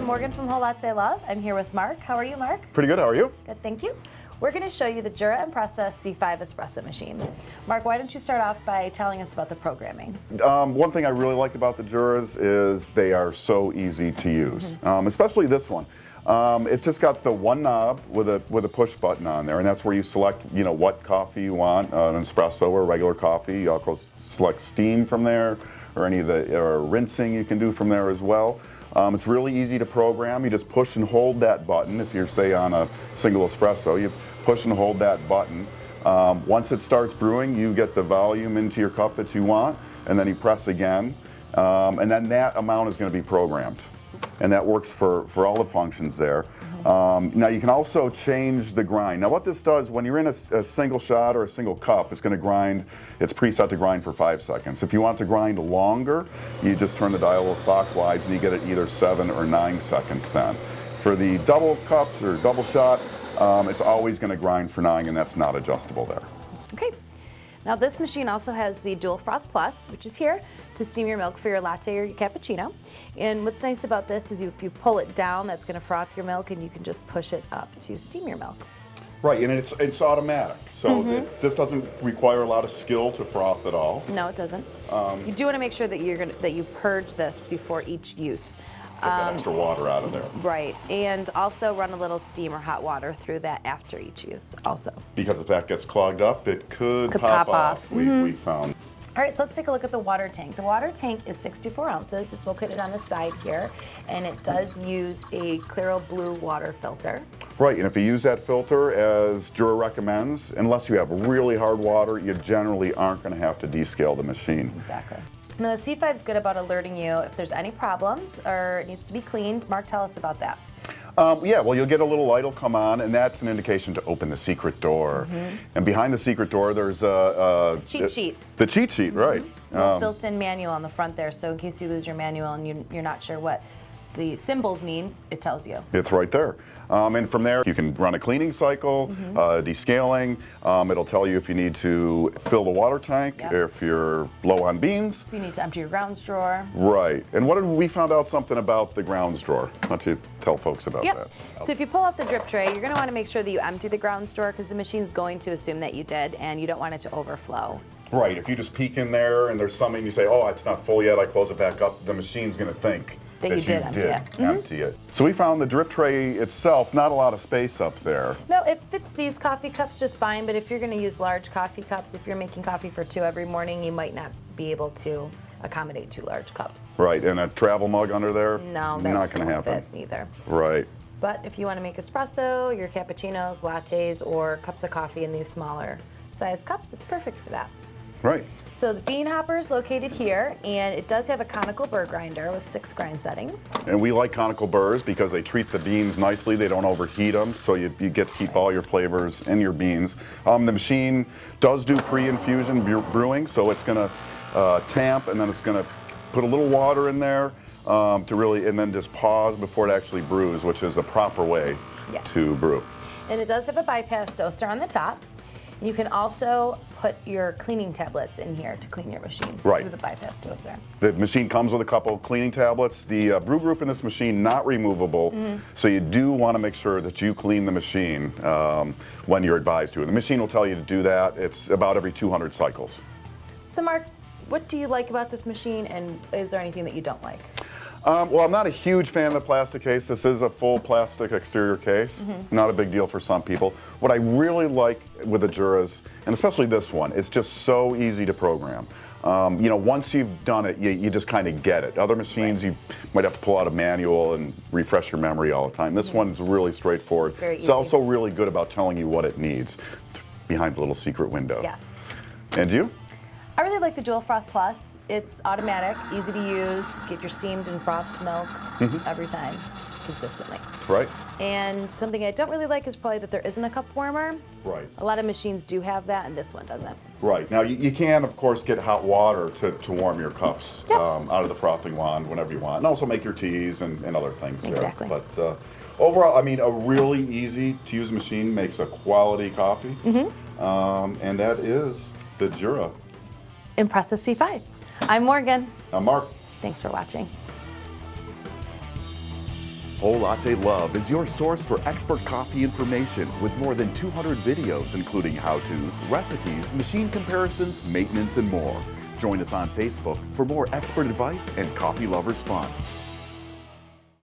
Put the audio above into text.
Morgan from Whole Latte Love. I'm here with Mark. How are you, Mark? Pretty good, how are you? Good, thank you. We're going to show you the Jura-Capresso C5 espresso machine. Mark, why don't you start off by telling us about the programming? One thing I really like about the Juras is they are so easy to use, especially this one. It's just got the one knob with a push button on there, and that's where you select, what coffee you want, an espresso or regular coffee. You also select steam from there, or any of the rinsing you can do from there as well. It's really easy to program. You just push and hold that button. If you're, say, on a single espresso, you push and hold that button. Once it starts brewing, you get the volume into your cup that you want, and then you press again, and then that amount is going to be programmed. And that works for all the functions there. Now you can also change the grind. Now what this does, when you're in a single shot or a single cup, it's going to grind, it's preset to grind for 5 seconds. If you want it to grind longer, you just turn the dial clockwise and you get it either 7 or 9 seconds then. For the double cups or double shot, it's always going to grind for 9, and that's not adjustable there. Okay. Now this machine also has the Dual Froth Plus, which is here to steam your milk for your latte or your cappuccino. And what's nice about this is if you pull it down, that's going to froth your milk, and you can just push it up to steam your milk. Right, and it's automatic, so this doesn't require a lot of skill to froth at all. No, it doesn't. You do want to make sure that you purge this before each use. Get that extra water out of there. Right, and also run a little steam or hot water through that after each use also. Because if that gets clogged up, it could pop off. We found. All right, so let's take a look at the water tank. The water tank is 64 ounces. It's located on the side here, and it does use a Claro Blue water filter. Right, and if you use that filter as Jura recommends, unless you have really hard water, you generally aren't going to have to descale the machine. Exactly. Now the C5 is good about alerting you if there's any problems or it needs to be cleaned. Mark, tell us about that. Yeah, well, you'll get a little light will come on, and that's an indication to open the secret door. And behind the secret door, there's a cheat sheet. The cheat sheet, right. Built-in manual on the front there, so in case you lose your manual and you're not sure what the symbols mean, it tells you. It's right there. And from there, you can run a cleaning cycle, descaling. It'll tell you if you need to fill the water tank, if you're low on beans. If you need to empty your grounds drawer. Right. And what did we found out something about the grounds drawer? Why don't you tell folks about that? So if you pull out the drip tray, you're going to want to make sure that you empty the grounds drawer because the machine's going to assume that you did, and you don't want it to overflow. Right. If you just peek in there and there's something, you say, oh, it's not full yet, I close it back up, the machine's going to think that you did empty it. So we found the drip tray itself, not a lot of space up there. No, it fits these coffee cups just fine, but if you're going to use large coffee cups, if you're making coffee for 2 every morning, you might not be able to accommodate 2 large cups. Right, and a travel mug under there? No, not going to happen. Fit either. Right. But if you want to make espresso, your cappuccinos, lattes, or cups of coffee in these smaller size cups, it's perfect for that. Right. So the bean hopper is located here, and it does have a conical burr grinder with 6 grind settings. And we like conical burrs because they treat the beans nicely. They don't overheat them, so you get to keep all your flavors in your beans. The machine does do pre-infusion brewing, so it's going to tamp, and then it's going to put a little water in there to really, and then just pause before it actually brews, which is a proper way to brew. And it does have a bypass toaster on the top. You can also put your cleaning tablets in here to clean your machine through the bypass toaster. The machine comes with a couple of cleaning tablets. The brew group in this machine, not removable, so you do want to make sure that you clean the machine when you're advised to. And the machine will tell you to do that. It's about every 200 cycles. So Mark, what do you like about this machine, and is there anything that you don't like? Well, I'm not a huge fan of the plastic case. This is a full plastic exterior case. Not a big deal for some people. What I really like with the Juras, and especially this one, it's just so easy to program. Once you've done it, you just kind of get it. Other machines, you might have to pull out a manual and refresh your memory all the time. This one's really straightforward. It's also really good about telling you what it needs behind the little secret window. Yes. And you? I really like the Dual Froth Plus. It's automatic, easy to use, get your steamed and frothed milk every time, consistently. Right. And something I don't really like is probably that there isn't a cup warmer. Right. A lot of machines do have that, and this one doesn't. Right. Now, you can, of course, get hot water to warm your cups out of the frothing wand whenever you want, and also make your teas and other things Exactly. there. But overall, I mean, a really easy-to-use machine makes a quality coffee, and that is the Jura. Impressa C5. I'm Morgan. I'm Mark. Thanks for watching. Whole Latte Love is your source for expert coffee information with more than 200 videos, including how-tos, recipes, machine comparisons, maintenance, and more. Join us on Facebook for more expert advice and coffee lovers fun.